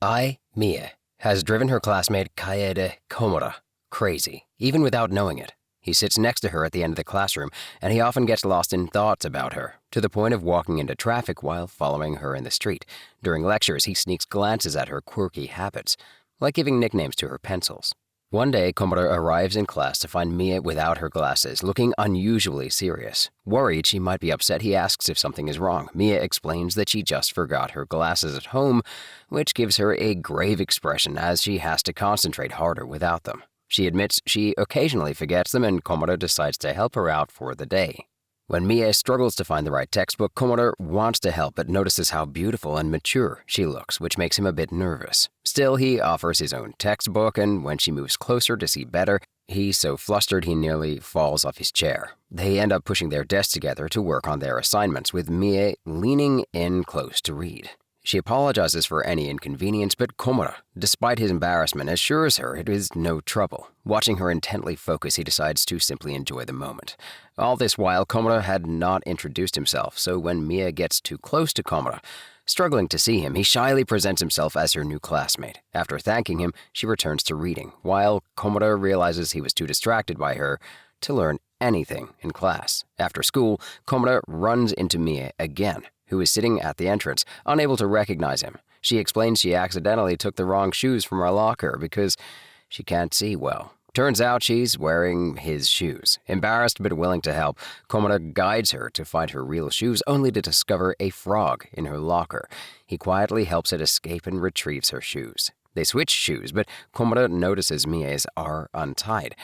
Mie, has driven her classmate Kaede Komura crazy, even without knowing it. He sits next to her at the end of the classroom, and he often gets lost in thoughts about her, to the point of walking into traffic while following her in the street. During lectures, he sneaks glances at her quirky habits, like giving nicknames to her pencils. One day, Komura arrives in class to find Mie without her glasses, looking unusually serious. Worried she might be upset, he asks if something is wrong. Mie explains that she just forgot her glasses at home, which gives her a grave expression as she has to concentrate harder without them. She admits she occasionally forgets them, and Komura decides to help her out for the day. When Mie struggles to find the right textbook, Komura wants to help but notices how beautiful and mature she looks, which makes him a bit nervous. Still, he offers his own textbook, and when she moves closer to see better, he's so flustered he nearly falls off his chair. They end up pushing their desks together to work on their assignments, with Mie leaning in close to read. She apologizes for any inconvenience, but Komura, despite his embarrassment, assures her it is no trouble. Watching her intently focus, he decides to simply enjoy the moment. All this while, Komura had not introduced himself, so when Mie gets too close to Komura, struggling to see him, he shyly presents himself as her new classmate. After thanking him, she returns to reading, while Komura realizes he was too distracted by her to learn anything in class. After school, Komura runs into Mie again, who is sitting at the entrance, unable to recognize him. She explains she accidentally took the wrong shoes from her locker because she can't see well. Turns out she's wearing his shoes. Embarrassed but willing to help, Komura guides her to find her real shoes, only to discover a frog in her locker. He quietly helps it escape and retrieves her shoes. They switch shoes, but Komura notices Mie's are untied.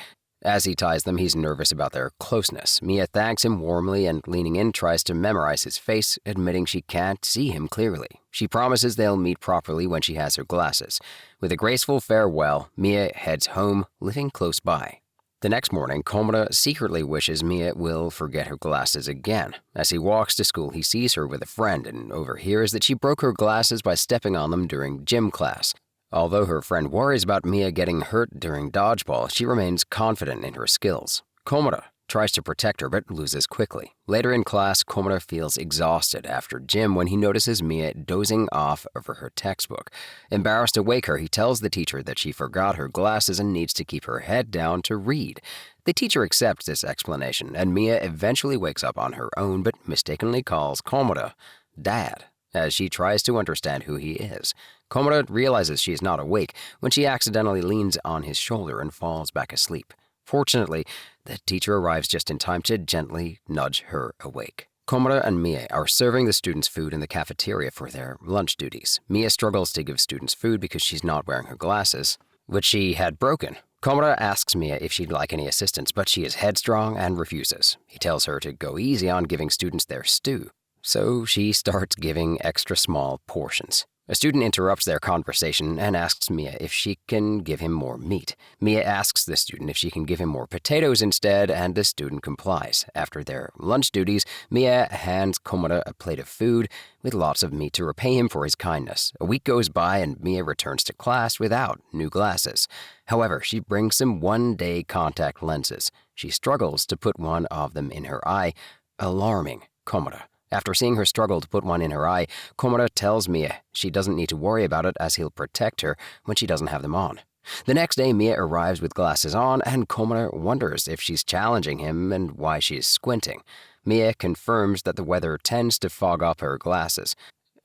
As he ties them, he's nervous about their closeness. Mie thanks him warmly and, leaning in, tries to memorize his face, admitting she can't see him clearly. She promises they'll meet properly when she has her glasses. With a graceful farewell, Mie heads home, living close by. The next morning, Komura secretly wishes Mie will forget her glasses again. As he walks to school, he sees her with a friend and overhears that she broke her glasses by stepping on them during gym class. Although her friend worries about Mie getting hurt during dodgeball, she remains confident in her skills. Komura tries to protect her but loses quickly. Later in class, Komura feels exhausted after gym when he notices Mie dozing off over her textbook. Embarrassed to wake her, he tells the teacher that she forgot her glasses and needs to keep her head down to read. The teacher accepts this explanation, and Mie eventually wakes up on her own but mistakenly calls Komura Dad as she tries to understand who he is. Komura realizes she is not awake when she accidentally leans on his shoulder and falls back asleep. Fortunately, the teacher arrives just in time to gently nudge her awake. Komura and Mie are serving the students food in the cafeteria for their lunch duties. Mie struggles to give students food because she's not wearing her glasses, which she had broken. Komura asks Mie if she'd like any assistance, but she is headstrong and refuses. He tells her to go easy on giving students their stew, so she starts giving extra small portions. A student interrupts their conversation and asks Mie if she can give him more meat. Mie asks the student if she can give him more potatoes instead, and the student complies. After their lunch duties, Mie hands Komura a plate of food with lots of meat to repay him for his kindness. A week goes by and Mie returns to class without new glasses. However, she brings some one-day contact lenses. She struggles to put one of them in her eye, alarming Komura. After seeing her struggle to put one in her eye, Komura tells Mie she doesn't need to worry about it as he'll protect her when she doesn't have them on. The next day, Mie arrives with glasses on, and Komura wonders if she's challenging him and why she's squinting. Mie confirms that the weather tends to fog up her glasses.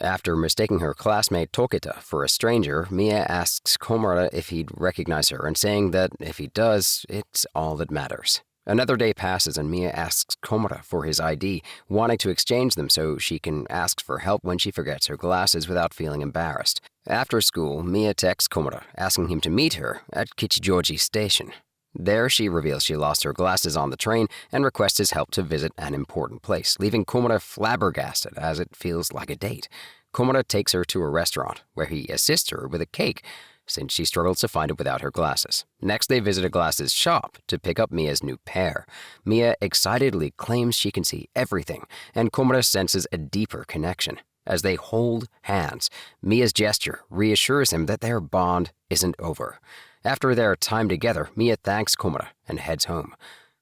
After mistaking her classmate Tokita for a stranger, Mie asks Komura if he'd recognize her and saying that if he does, it's all that matters. Another day passes and Mie asks Komura for his ID, wanting to exchange them so she can ask for help when she forgets her glasses without feeling embarrassed. After school, Mie texts Komura, asking him to meet her at Kichijoji Station. There, she reveals she lost her glasses on the train and requests his help to visit an important place, leaving Komura flabbergasted as it feels like a date. Komura takes her to a restaurant, where he assists her with a cake, since she struggles to find it without her glasses. Next, they visit a glasses shop to pick up Mia's new pair. Mie excitedly claims she can see everything, and Komura senses a deeper connection. As they hold hands, Mia's gesture reassures him that their bond isn't over. After their time together, Mie thanks Komura and heads home.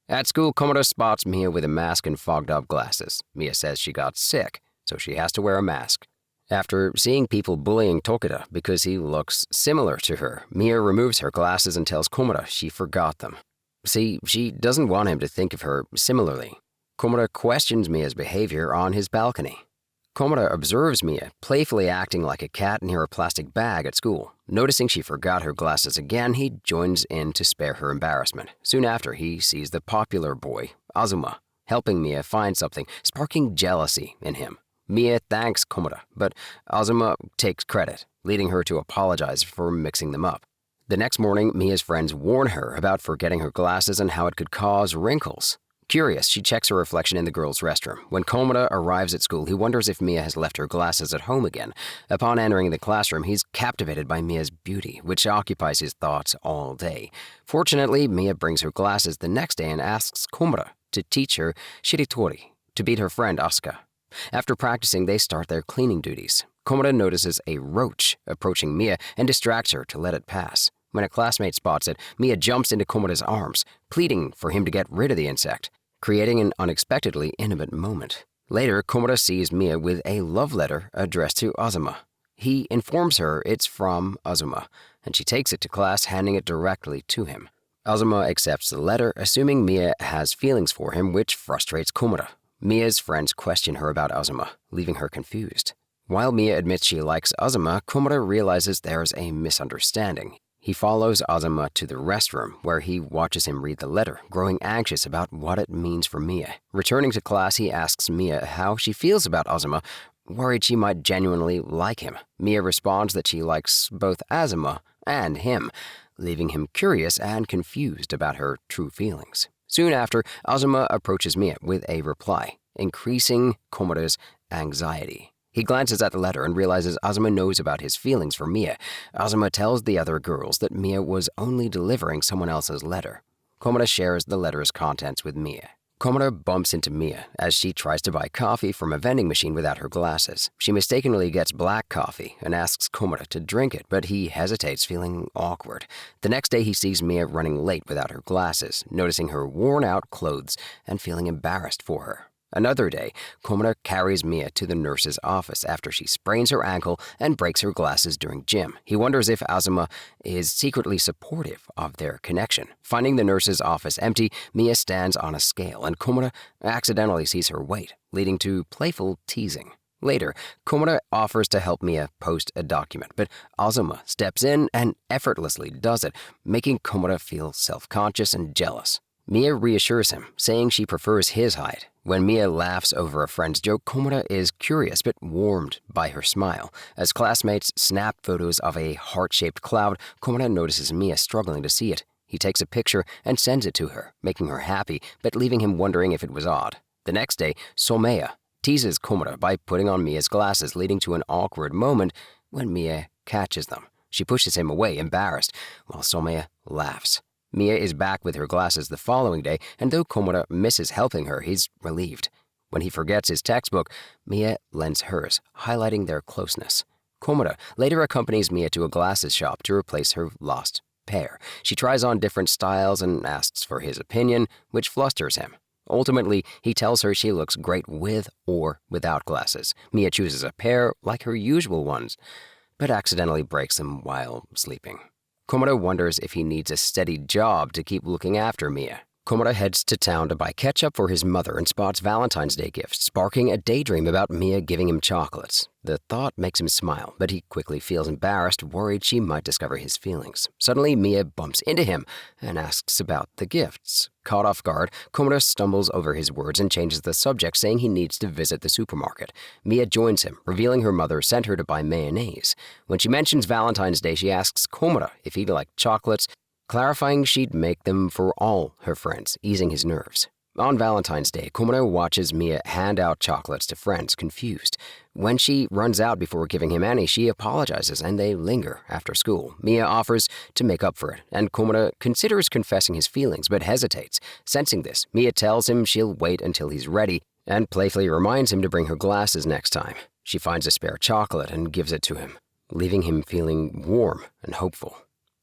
At school, Komura spots Mie with a mask and fogged-up glasses. Mie says she got sick, so she has to wear a mask. After seeing people bullying Tokita because he looks similar to her, Mia removes her glasses and tells Komura she forgot them. See, she doesn't want him to think of her similarly. Komura questions Mia's behavior on his balcony. Komura observes Mia playfully acting like a cat near a plastic bag at school. Noticing she forgot her glasses again, he joins in to spare her embarrassment. Soon after, he sees the popular boy, Azuma, helping Mia find something, sparking jealousy in him. Mia thanks Komura, but Azuma takes credit, leading her to apologize for mixing them up. The next morning, Mia's friends warn her about forgetting her glasses and how it could cause wrinkles. Curious, she checks her reflection in the girls' restroom. When Komura arrives at school, he wonders if Mia has left her glasses at home again. Upon entering the classroom, he's captivated by Mia's beauty, which occupies his thoughts all day. Fortunately, Mia brings her glasses the next day and asks Komura to teach her shiritori, to beat her friend Asuka. After practicing, they start their cleaning duties. Komura notices a roach approaching Mia and distracts her to let it pass. When a classmate spots it, Mia jumps into Komura's arms, pleading for him to get rid of the insect, creating an unexpectedly intimate moment. Later, Komura sees Mia with a love letter addressed to Azuma. He informs her it's from Azuma, and she takes it to class, handing it directly to him. Azuma accepts the letter, assuming Mia has feelings for him, which frustrates Komura. Mia's friends question her about Azuma, leaving her confused. While Mia admits she likes Azuma, Komura realizes there's a misunderstanding. He follows Azuma to the restroom, where he watches him read the letter, growing anxious about what it means for Mia. Returning to class, he asks Mia how she feels about Azuma, worried she might genuinely like him. Mia responds that she likes both Azuma and him, leaving him curious and confused about her true feelings. Soon after, Azuma approaches Mia with a reply, increasing Komura's anxiety. He glances at the letter and realizes Azuma knows about his feelings for Mia. Azuma tells the other girls that Mia was only delivering someone else's letter. Komura shares the letter's contents with Mia. Komura bumps into Mia as she tries to buy coffee from a vending machine without her glasses. She mistakenly gets black coffee and asks Komura to drink it, but he hesitates, feeling awkward. The next day, he sees Mia running late without her glasses, noticing her worn-out clothes and feeling embarrassed for her. Another day, Komura carries Mia to the nurse's office after she sprains her ankle and breaks her glasses during gym. He wonders if Azuma is secretly supportive of their connection. Finding the nurse's office empty, Mia stands on a scale, and Komura accidentally sees her weight, leading to playful teasing. Later, Komura offers to help Mia post a document, but Azuma steps in and effortlessly does it, making Komura feel self-conscious and jealous. Mia reassures him, saying she prefers his height. When Mia laughs over a friend's joke, Komura is curious but warmed by her smile. As classmates snap photos of a heart-shaped cloud, Komura notices Mia struggling to see it. He takes a picture and sends it to her, making her happy, but leaving him wondering if it was odd. The next day, Somaya teases Komura by putting on Mia's glasses, leading to an awkward moment when Mia catches them. She pushes him away, embarrassed, while Somaya laughs. Mia is back with her glasses the following day, and though Komura misses helping her, he's relieved. When he forgets his textbook, Mia lends hers, highlighting their closeness. Komura later accompanies Mia to a glasses shop to replace her lost pair. She tries on different styles and asks for his opinion, which flusters him. Ultimately, he tells her she looks great with or without glasses. Mia chooses a pair like her usual ones, but accidentally breaks them while sleeping. Komura wonders if he needs a steady job to keep looking after Mia. Komura heads to town to buy ketchup for his mother and spots Valentine's Day gifts, sparking a daydream about Mia giving him chocolates. The thought makes him smile, but he quickly feels embarrassed, worried she might discover his feelings. Suddenly, Mia bumps into him and asks about the gifts. Caught off guard, Komura stumbles over his words and changes the subject, saying he needs to visit the supermarket. Mia joins him, revealing her mother sent her to buy mayonnaise. When she mentions Valentine's Day, she asks Komura if he'd like chocolates, clarifying she'd make them for all her friends, easing his nerves. On Valentine's Day, Komura watches Mia hand out chocolates to friends, confused. When she runs out before giving him any, she apologizes and they linger after school. Mia offers to make up for it, and Komura considers confessing his feelings but hesitates. Sensing this, Mia tells him she'll wait until he's ready and playfully reminds him to bring her glasses next time. She finds a spare chocolate and gives it to him, leaving him feeling warm and hopeful.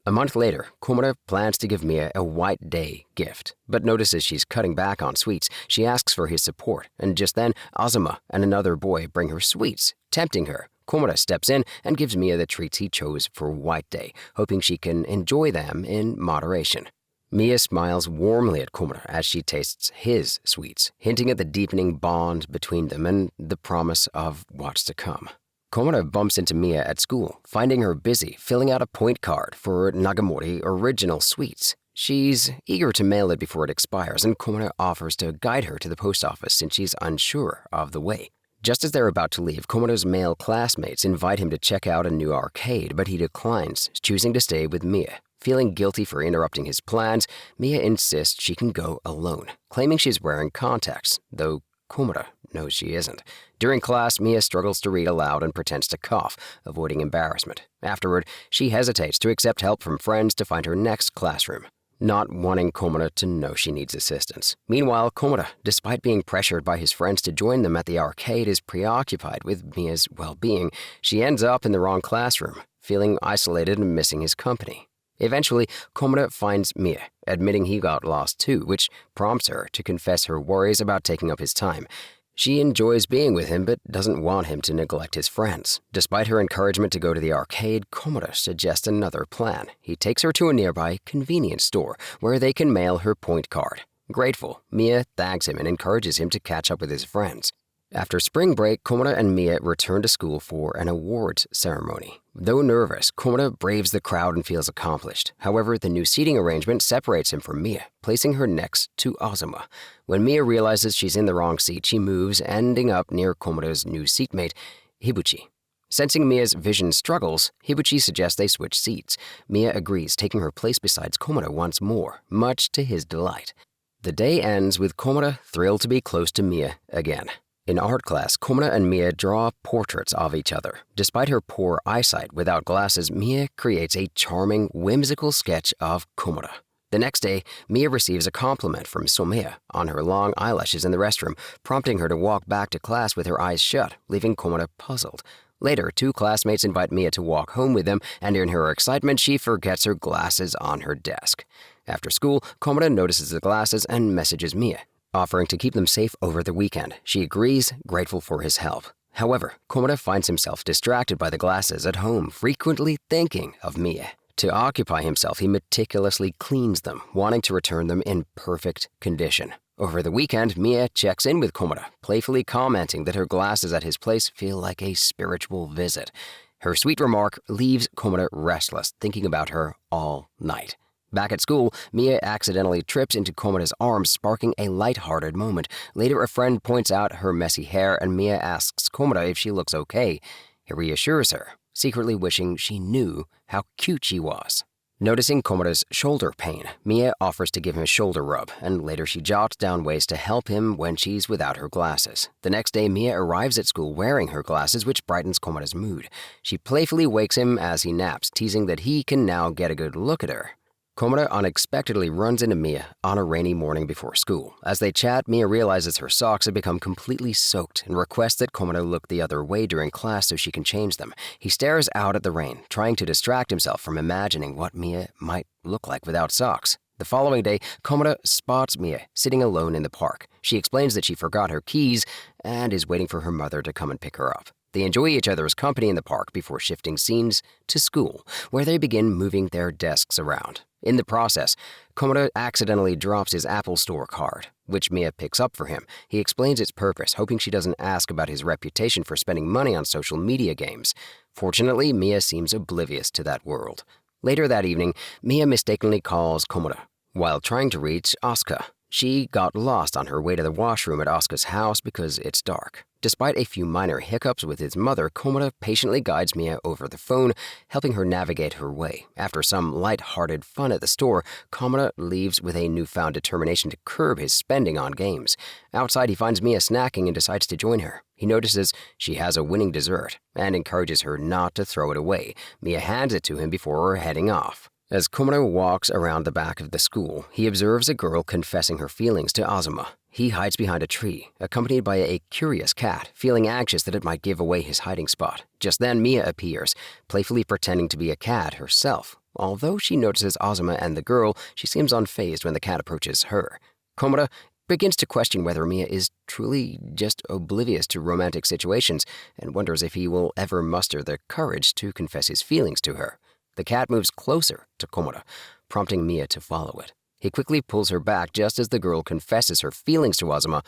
A month later, Komura plans to give Mia a White Day gift, but notices she's cutting back on sweets. She asks for his support, and just then, Azuma and another boy bring her sweets, tempting her. Komura steps in and gives Mia the treats he chose for White Day, hoping she can enjoy them in moderation. Mia smiles warmly at Komura as she tastes his sweets, hinting at the deepening bond between them and the promise of what's to come. Komura bumps into Mia at school, finding her busy filling out a point card for Nagamori Original Sweets. She's eager to mail it before it expires, and Komura offers to guide her to the post office since she's unsure of the way. Just as they're about to leave, Komura's male classmates invite him to check out a new arcade, but he declines, choosing to stay with Mia. Feeling guilty for interrupting his plans, Mia insists she can go alone, claiming she's wearing contacts, though Komura knows she isn't. During class, Mia struggles to read aloud and pretends to cough, avoiding embarrassment. Afterward, she hesitates to accept help from friends to find her next classroom, not wanting Komura to know she needs assistance. Meanwhile, Komura, despite being pressured by his friends to join them at the arcade, is preoccupied with Mia's well-being. She ends up in the wrong classroom, feeling isolated and missing his company. Eventually, Komura finds Mia, admitting he got lost too, which prompts her to confess her worries about taking up his time. She enjoys being with him, but doesn't want him to neglect his friends. Despite her encouragement to go to the arcade, Komura suggests another plan. He takes her to a nearby convenience store, where they can mail her point card. Grateful, Mia thanks him and encourages him to catch up with his friends. After spring break, Komura and Mia return to school for an awards ceremony. Though nervous, Komura braves the crowd and feels accomplished. However, the new seating arrangement separates him from Mia, placing her next to Azuma. When Mia realizes she's in the wrong seat, she moves, ending up near Komura's new seatmate, Hibuchi. Sensing Mia's vision struggles, Hibuchi suggests they switch seats. Mia agrees, taking her place beside Komura once more, much to his delight. The day ends with Komura thrilled to be close to Mia again. In art class, Komura and Mia draw portraits of each other. Despite her poor eyesight without glasses, Mia creates a charming, whimsical sketch of Komura. The next day, Mia receives a compliment from Somea on her long eyelashes in the restroom, prompting her to walk back to class with her eyes shut, leaving Komura puzzled. Later, two classmates invite Mia to walk home with them, and in her excitement, she forgets her glasses on her desk. After school, Komura notices the glasses and messages Mia, offering to keep them safe over the weekend. She agrees, grateful for his help. However, Komura finds himself distracted by the glasses at home, frequently thinking of Mia. To occupy himself, he meticulously cleans them, wanting to return them in perfect condition. Over the weekend, Mia checks in with Komura, playfully commenting that her glasses at his place feel like a spiritual visit. Her sweet remark leaves Komura restless, thinking about her all night. Back at school, Mia accidentally trips into Komura's arms, sparking a light-hearted moment. Later, a friend points out her messy hair, and Mia asks Komura if she looks okay. He reassures her, secretly wishing she knew how cute she was. Noticing Komura's shoulder pain, Mia offers to give him a shoulder rub, and later she jots down ways to help him when she's without her glasses. The next day, Mia arrives at school wearing her glasses, which brightens Komura's mood. She playfully wakes him as he naps, teasing that he can now get a good look at her. Komura unexpectedly runs into Mia on a rainy morning before school. As they chat, Mia realizes her socks have become completely soaked and requests that Komura look the other way during class so she can change them. He stares out at the rain, trying to distract himself from imagining what Mia might look like without socks. The following day, Komura spots Mia sitting alone in the park. She explains that she forgot her keys and is waiting for her mother to come and pick her up. They enjoy each other's company in the park before shifting scenes to school, where they begin moving their desks around. In the process, Komura accidentally drops his Apple Store card, which Mia picks up for him. He explains its purpose, hoping she doesn't ask about his reputation for spending money on social media games. Fortunately, Mia seems oblivious to that world. Later that evening, Mia mistakenly calls Komura while trying to reach Asuka. She got lost on her way to the washroom at Asuka's house because it's dark. Despite a few minor hiccups with his mother, Komura patiently guides Mia over the phone, helping her navigate her way. After some light-hearted fun at the store, Komura leaves with a newfound determination to curb his spending on games. Outside, he finds Mia snacking and decides to join her. He notices she has a winning dessert and encourages her not to throw it away. Mia hands it to him before heading off. As Komura walks around the back of the school, he observes a girl confessing her feelings to Azuma. He hides behind a tree, accompanied by a curious cat, feeling anxious that it might give away his hiding spot. Just then, Mia appears, playfully pretending to be a cat herself. Although she notices Azuma and the girl, she seems unfazed when the cat approaches her. Komura begins to question whether Mia is truly just oblivious to romantic situations and wonders if he will ever muster the courage to confess his feelings to her. The cat moves closer to Komura, prompting Mia to follow it. He quickly pulls her back just as the girl confesses her feelings to Azuma,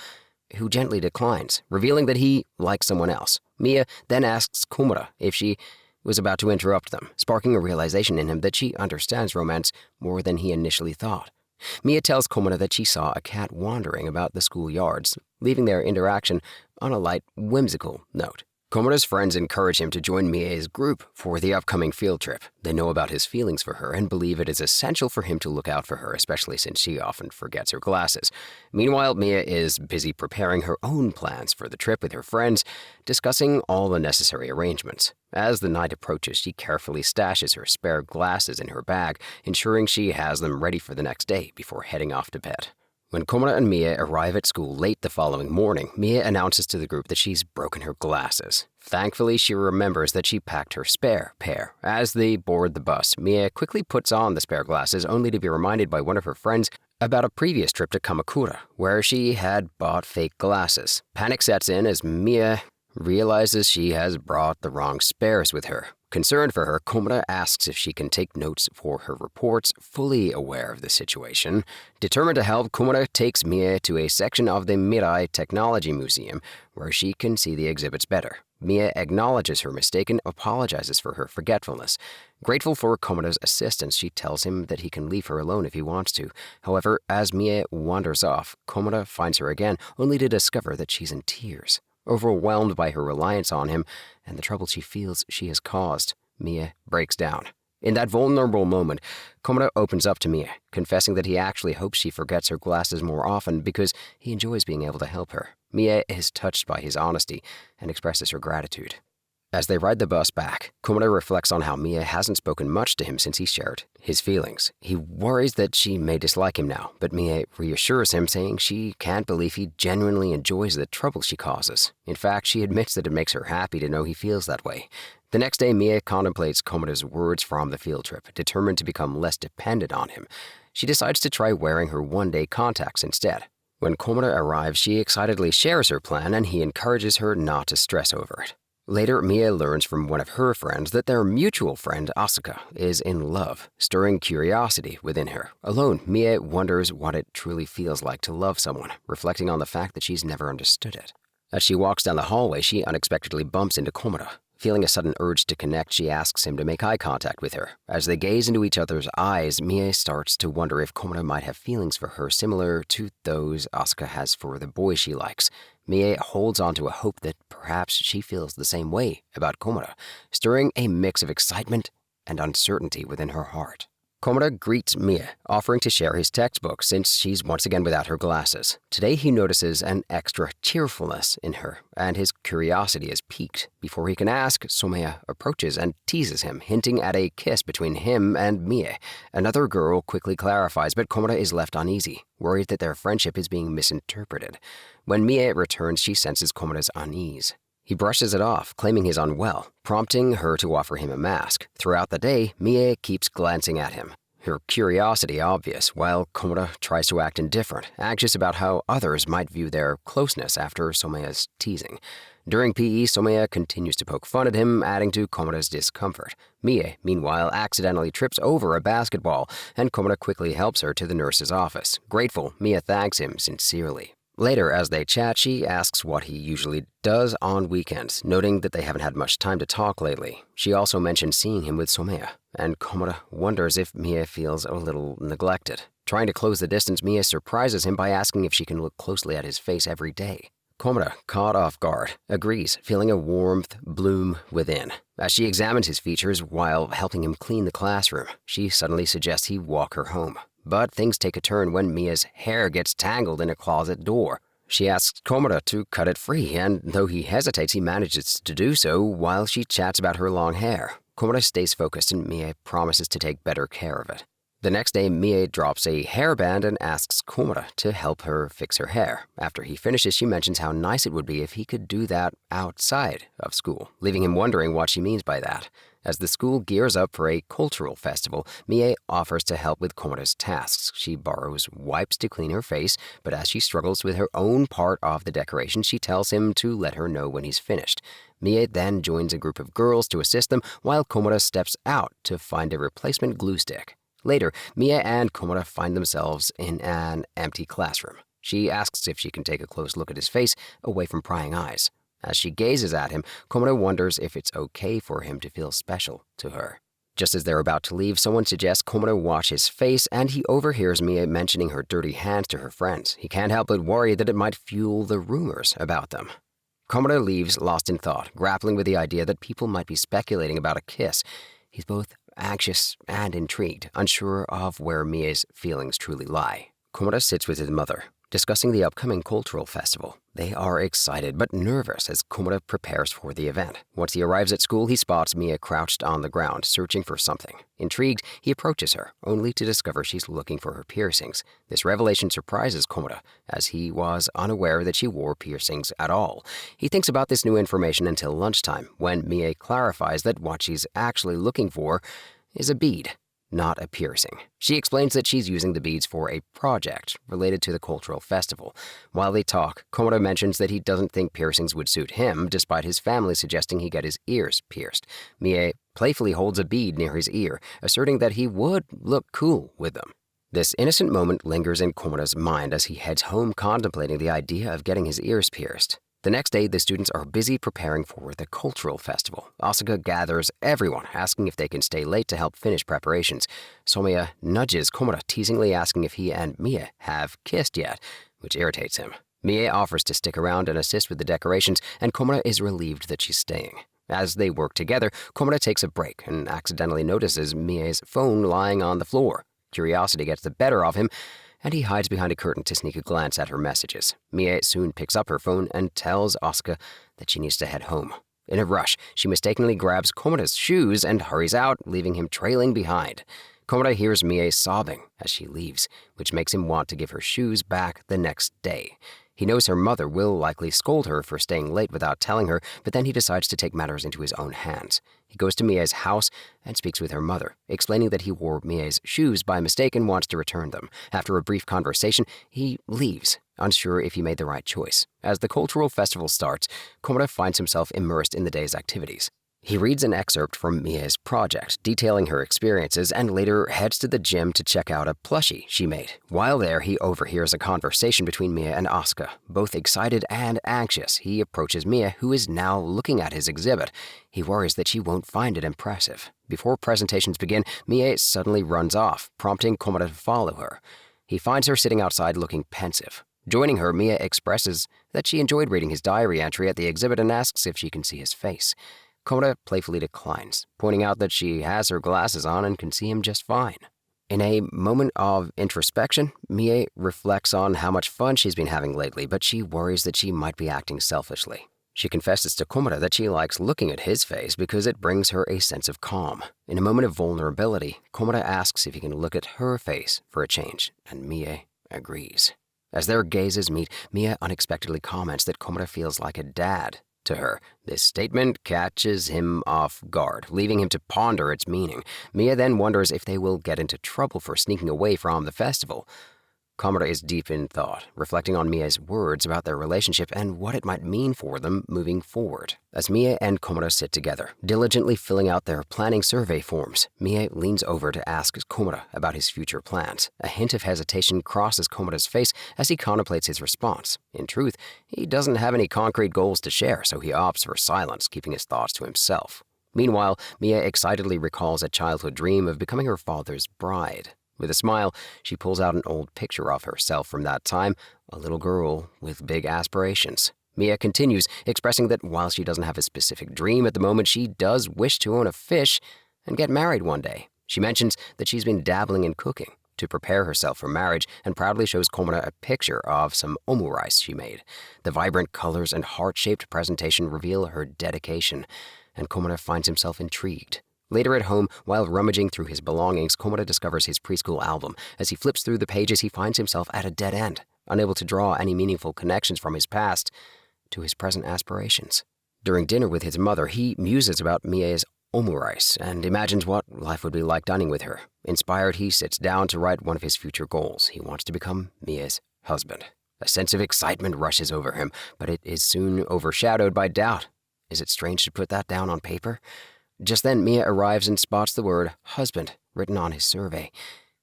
who gently declines, revealing that he likes someone else. Mia then asks Komura if she was about to interrupt them, sparking a realization in him that she understands romance more than he initially thought. Mia tells Komura that she saw a cat wandering about the schoolyards, leaving their interaction on a light, whimsical note. Komura's friends encourage him to join Mia's group for the upcoming field trip. They know about his feelings for her and believe it is essential for him to look out for her, especially since she often forgets her glasses. Meanwhile, Mia is busy preparing her own plans for the trip with her friends, discussing all the necessary arrangements. As the night approaches, she carefully stashes her spare glasses in her bag, ensuring she has them ready for the next day before heading off to bed. When Komura and Mia arrive at school late the following morning, Mia announces to the group that she's broken her glasses. Thankfully, she remembers that she packed her spare pair. As they board the bus, Mia quickly puts on the spare glasses only to be reminded by one of her friends about a previous trip to Kamakura, where she had bought fake glasses. Panic sets in as Mia realizes she has brought the wrong spares with her. Concerned for her, Komura asks if she can take notes for her reports, fully aware of the situation. Determined to help, Komura takes Mia to a section of the Mirai Technology Museum, where she can see the exhibits better. Mia acknowledges her mistake and apologizes for her forgetfulness. Grateful for Komura's assistance, she tells him that he can leave her alone if he wants to. However, as Mia wanders off, Komura finds her again, only to discover that she's in tears. Overwhelmed by her reliance on him and the trouble she feels she has caused, Mia breaks down. In that vulnerable moment, Komura opens up to Mia, confessing that he actually hopes she forgets her glasses more often because he enjoys being able to help her. Mia is touched by his honesty and expresses her gratitude. As they ride the bus back, Komura reflects on how Mia hasn't spoken much to him since he shared his feelings. He worries that she may dislike him now, but Mia reassures him, saying she can't believe he genuinely enjoys the trouble she causes. In fact, she admits that it makes her happy to know he feels that way. The next day, Mia contemplates Komura's words from the field trip, determined to become less dependent on him. She decides to try wearing her one-day contacts instead. When Komura arrives, she excitedly shares her plan, and he encourages her not to stress over it. Later, Mia learns from one of her friends that their mutual friend, Asuka, is in love, stirring curiosity within her. Alone, Mia wonders what it truly feels like to love someone, reflecting on the fact that she's never understood it. As she walks down the hallway, she unexpectedly bumps into Komura. Feeling a sudden urge to connect, she asks him to make eye contact with her. As they gaze into each other's eyes, Mia starts to wonder if Komura might have feelings for her similar to those Asuka has for the boy she likes. Mia holds on to a hope that perhaps she feels the same way about Komura, stirring a mix of excitement and uncertainty within her heart. Komura greets Mia, offering to share his textbook since she's once again without her glasses. Today he notices an extra cheerfulness in her, and his curiosity is piqued. Before he can ask, Somaya approaches and teases him, hinting at a kiss between him and Mia. Another girl quickly clarifies, but Komura is left uneasy, worried that their friendship is being misinterpreted. When Mia returns, she senses Komura's unease. He brushes it off, claiming he's unwell, prompting her to offer him a mask. Throughout the day, Mia keeps glancing at him, her curiosity obvious, while Komura tries to act indifferent, anxious about how others might view their closeness after Somaya's teasing. During PE, Somaya continues to poke fun at him, adding to Komura's discomfort. Mia, meanwhile, accidentally trips over a basketball, and Komura quickly helps her to the nurse's office. Grateful, Mia thanks him sincerely. Later, as they chat, she asks what he usually does on weekends, noting that they haven't had much time to talk lately. She also mentions seeing him with Somaya, and Komura wonders if Mia feels a little neglected. Trying to close the distance, Mia surprises him by asking if she can look closely at his face every day. Komura, caught off guard, agrees, feeling a warmth bloom within. As she examines his features while helping him clean the classroom, she suddenly suggests he walk her home. But things take a turn when Mia's hair gets tangled in a closet door. She asks Komura to cut it free, and though he hesitates, he manages to do so while she chats about her long hair. Komura stays focused, and Mia promises to take better care of it. The next day, Mia drops a hairband and asks Komura to help her fix her hair. After he finishes, she mentions how nice it would be if he could do that outside of school, leaving him wondering what she means by that. As the school gears up for a cultural festival, Mie offers to help with Komura's tasks. She borrows wipes to clean her face, but as she struggles with her own part of the decoration, she tells him to let her know when he's finished. Mie then joins a group of girls to assist them, while Komura steps out to find a replacement glue stick. Later, Mie and Komura find themselves in an empty classroom. She asks if she can take a close look at his face, away from prying eyes. As she gazes at him, Komura wonders if it's okay for him to feel special to her. Just as they're about to leave, someone suggests Komura wash his face, and he overhears Mie mentioning her dirty hands to her friends. He can't help but worry that it might fuel the rumors about them. Komura leaves lost in thought, grappling with the idea that people might be speculating about a kiss. He's both anxious and intrigued, unsure of where Mie's feelings truly lie. Komura sits with his mother, discussing the upcoming cultural festival. They are excited but nervous as Komura prepares for the event. Once he arrives at school, he spots Mie crouched on the ground, searching for something. Intrigued, he approaches her, only to discover she's looking for her piercings. This revelation surprises Komura, as he was unaware that she wore piercings at all. He thinks about this new information until lunchtime, when Mie clarifies that what she's actually looking for is a bead, not a piercing. She explains that she's using the beads for a project related to the cultural festival. While they talk, Komura mentions that he doesn't think piercings would suit him, despite his family suggesting he get his ears pierced. Mie playfully holds a bead near his ear, asserting that he would look cool with them. This innocent moment lingers in Komura's mind as he heads home, contemplating the idea of getting his ears pierced. The next day, the students are busy preparing for the cultural festival. Asuka gathers everyone, asking if they can stay late to help finish preparations. Somiya nudges Komura, teasingly asking if he and Mie have kissed yet, which irritates him. Mie offers to stick around and assist with the decorations, and Komura is relieved that she's staying. As they work together, Komura takes a break and accidentally notices Mie's phone lying on the floor. Curiosity gets the better of him, and he hides behind a curtain to sneak a glance at her messages. Mie soon picks up her phone and tells Asuka that she needs to head home. In a rush, she mistakenly grabs Komura's shoes and hurries out, leaving him trailing behind. Komura hears Mie sobbing as she leaves, which makes him want to give her shoes back the next day. He knows her mother will likely scold her for staying late without telling her, but then he decides to take matters into his own hands. He goes to Mie's house and speaks with her mother, explaining that he wore Mie's shoes by mistake and wants to return them. After a brief conversation, he leaves, unsure if he made the right choice. As the cultural festival starts, Komura finds himself immersed in the day's activities. He reads an excerpt from Mie's project, detailing her experiences, and later heads to the gym to check out a plushie she made. While there, he overhears a conversation between Mie and Asuka. Both excited and anxious, he approaches Mie, who is now looking at his exhibit. He worries that she won't find it impressive. Before presentations begin, Mie suddenly runs off, prompting Komura to follow her. He finds her sitting outside looking pensive. Joining her, Mie expresses that she enjoyed reading his diary entry at the exhibit and asks if she can see his face. Komura playfully declines, pointing out that she has her glasses on and can see him just fine. In a moment of introspection, Mie reflects on how much fun she's been having lately, but she worries that she might be acting selfishly. She confesses to Komura that she likes looking at his face because it brings her a sense of calm. In a moment of vulnerability, Komura asks if he can look at her face for a change, and Mie agrees. As their gazes meet, Mie unexpectedly comments that Komura feels like a dad to her. This statement catches him off guard, leaving him to ponder its meaning. Mie then wonders if they will get into trouble for sneaking away from the festival. Komura is deep in thought, reflecting on Mie's words about their relationship and what it might mean for them moving forward. As Mie and Komura sit together, diligently filling out their planning survey forms, Mie leans over to ask Komura about his future plans. A hint of hesitation crosses Komura's face as he contemplates his response. In truth, he doesn't have any concrete goals to share, so he opts for silence, keeping his thoughts to himself. Meanwhile, Mie excitedly recalls a childhood dream of becoming her father's bride. With a smile, she pulls out an old picture of herself from that time, a little girl with big aspirations. Mie continues, expressing that while she doesn't have a specific dream at the moment, she does wish to own a fish and get married one day. She mentions that she's been dabbling in cooking to prepare herself for marriage and proudly shows Komura a picture of some omu rice she made. The vibrant colors and heart-shaped presentation reveal her dedication, and Komura finds himself intrigued. Later at home, while rummaging through his belongings, Komura discovers his preschool album. As he flips through the pages, he finds himself at a dead end, unable to draw any meaningful connections from his past to his present aspirations. During dinner with his mother, he muses about Mie's omurice and imagines what life would be like dining with her. Inspired, he sits down to write one of his future goals. He wants to become Mia's husband. A sense of excitement rushes over him, but it is soon overshadowed by doubt. Is it strange to put that down on paper? Just then, Mia arrives and spots the word husband written on his survey.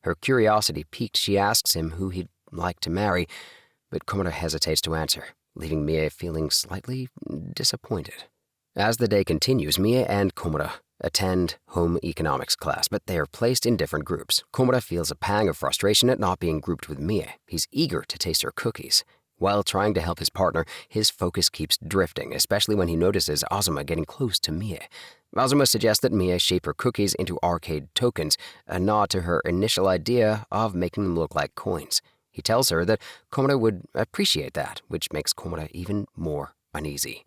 Her curiosity piqued, she asks him who he'd like to marry, but Komura hesitates to answer, leaving Mia feeling slightly disappointed. As the day continues, Mia and Komura attend home economics class, but they are placed in different groups. Komura feels a pang of frustration at not being grouped with Mia. He's eager to taste her cookies. While trying to help his partner, his focus keeps drifting, especially when he notices Azuma getting close to Mia. Azuma suggests that Mia shape her cookies into arcade tokens, a nod to her initial idea of making them look like coins. He tells her that Komura would appreciate that, which makes Komura even more uneasy.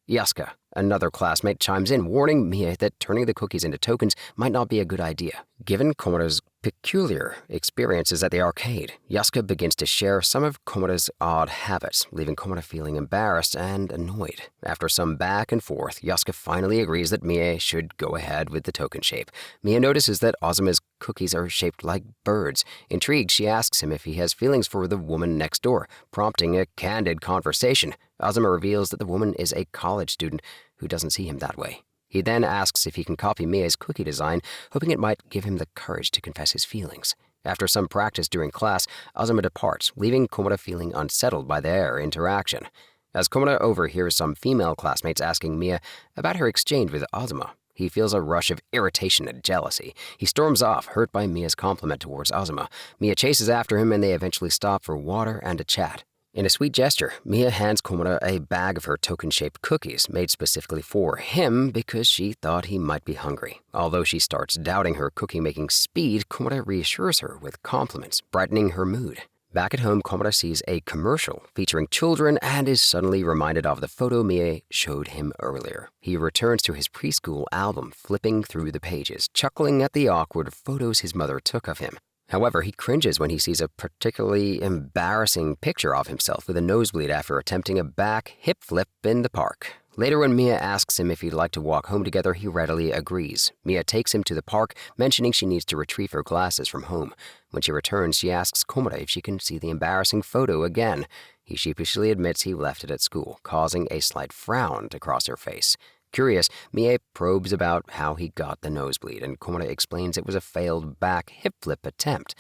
Yasuka, another classmate, chimes in, warning Mia that turning the cookies into tokens might not be a good idea. Given Komura's peculiar experiences at the arcade, Yasuka begins to share some of Komura's odd habits, leaving Komura feeling embarrassed and annoyed. After some back and forth, Yasuka finally agrees that Mia should go ahead with the token shape. Mia notices that Azuma's cookies are shaped like birds. Intrigued, she asks him if he has feelings for the woman next door, prompting a candid conversation. Azuma reveals that the woman is a college student who doesn't see him that way. He then asks if he can copy Mia's cookie design, hoping it might give him the courage to confess his feelings. After some practice during class, Azuma departs, leaving Komura feeling unsettled by their interaction. As Komura overhears some female classmates asking Mia about her exchange with Azuma, he feels a rush of irritation and jealousy. He storms off, hurt by Mia's compliment towards Azuma. Mia chases after him and they eventually stop for water and a chat. In a sweet gesture, Mia hands Komura a bag of her token-shaped cookies made specifically for him because she thought he might be hungry. Although she starts doubting her cookie-making speed, Komura reassures her with compliments, brightening her mood. Back at home, Komura sees a commercial featuring children and is suddenly reminded of the photo Mia showed him earlier. He returns to his preschool album, flipping through the pages, chuckling at the awkward photos his mother took of him. However, he cringes when he sees a particularly embarrassing picture of himself with a nosebleed after attempting a back hip flip in the park. Later, when Mia asks him if he'd like to walk home together, he readily agrees. Mia takes him to the park, mentioning she needs to retrieve her glasses from home. When she returns, she asks Komura if she can see the embarrassing photo again. He sheepishly admits he left it at school, causing a slight frown to cross her face. Curious, Mie probes about how he got the nosebleed, and Komura explains it was a failed back hip flip attempt.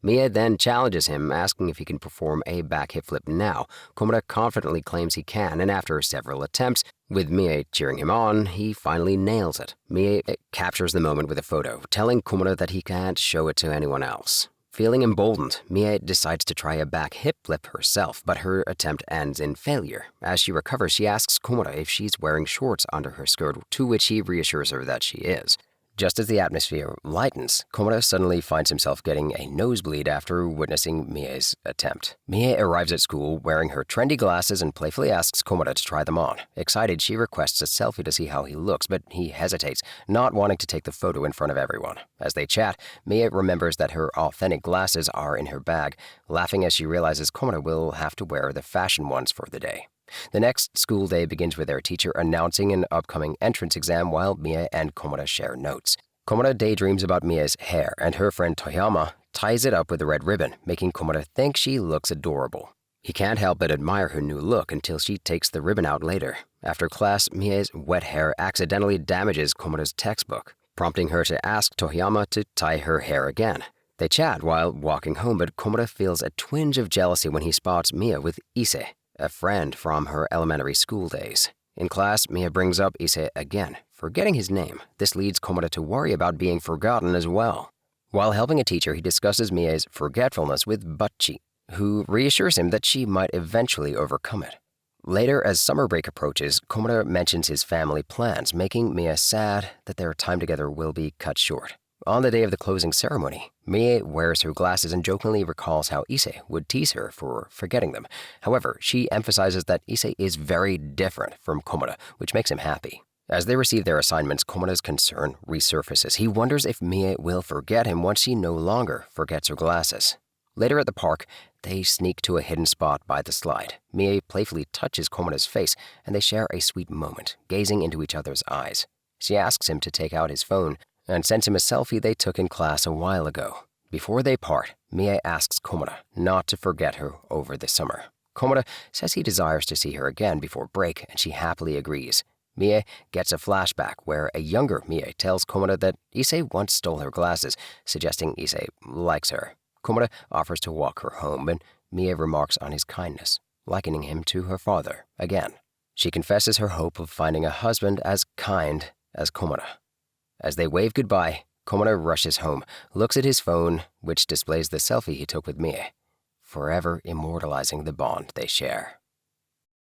Mie then challenges him, asking if he can perform a back hip flip now. Komura confidently claims he can, and after several attempts, with Mie cheering him on, he finally nails it. Mie captures the moment with a photo, telling Komura that he can't show it to anyone else. Feeling emboldened, Mie decides to try a back hip flip herself, but her attempt ends in failure. As she recovers, she asks Komura if she's wearing shorts under her skirt, to which he reassures her that she is. Just as the atmosphere lightens, Komura suddenly finds himself getting a nosebleed after witnessing Mie's attempt. Mie arrives at school wearing her trendy glasses and playfully asks Komura to try them on. Excited, she requests a selfie to see how he looks, but he hesitates, not wanting to take the photo in front of everyone. As they chat, Mie remembers that her authentic glasses are in her bag, laughing as she realizes Komura will have to wear the fashion ones for the day. The next school day begins with their teacher announcing an upcoming entrance exam while Mie and Komura share notes. Komura daydreams about Mia's hair, and her friend Toyama ties it up with a red ribbon, making Komura think she looks adorable. He can't help but admire her new look until she takes the ribbon out later. After class, Mie's wet hair accidentally damages Komura's textbook, prompting her to ask Toyama to tie her hair again. They chat while walking home, but Komura feels a twinge of jealousy when he spots Mia with Ise, a friend from her elementary school days. In class, Mia brings up Ise again, forgetting his name. This leads Komura to worry about being forgotten as well. While helping a teacher, he discusses Mia's forgetfulness with Butchi, who reassures him that she might eventually overcome it. Later, as summer break approaches, Komura mentions his family plans, making Mia sad that their time together will be cut short. On the day of the closing ceremony, Mie wears her glasses and jokingly recalls how Ise would tease her for forgetting them. However, she emphasizes that Ise is very different from Komura, which makes him happy. As they receive their assignments, Komura's concern resurfaces. He wonders if Mie will forget him once she no longer forgets her glasses. Later at the park, they sneak to a hidden spot by the slide. Mie playfully touches Komura's face, and they share a sweet moment, gazing into each other's eyes. She asks him to take out his phone and sends him a selfie they took in class a while ago. Before they part, Mie asks Komura not to forget her over the summer. Komura says he desires to see her again before break, and she happily agrees. Mie gets a flashback where a younger Mie tells Komura that Issei once stole her glasses, suggesting Issei likes her. Komura offers to walk her home, and Mie remarks on his kindness, likening him to her father again. She confesses her hope of finding a husband as kind as Komura. As they wave goodbye, Komura rushes home, looks at his phone, which displays the selfie he took with Mie, forever immortalizing the bond they share.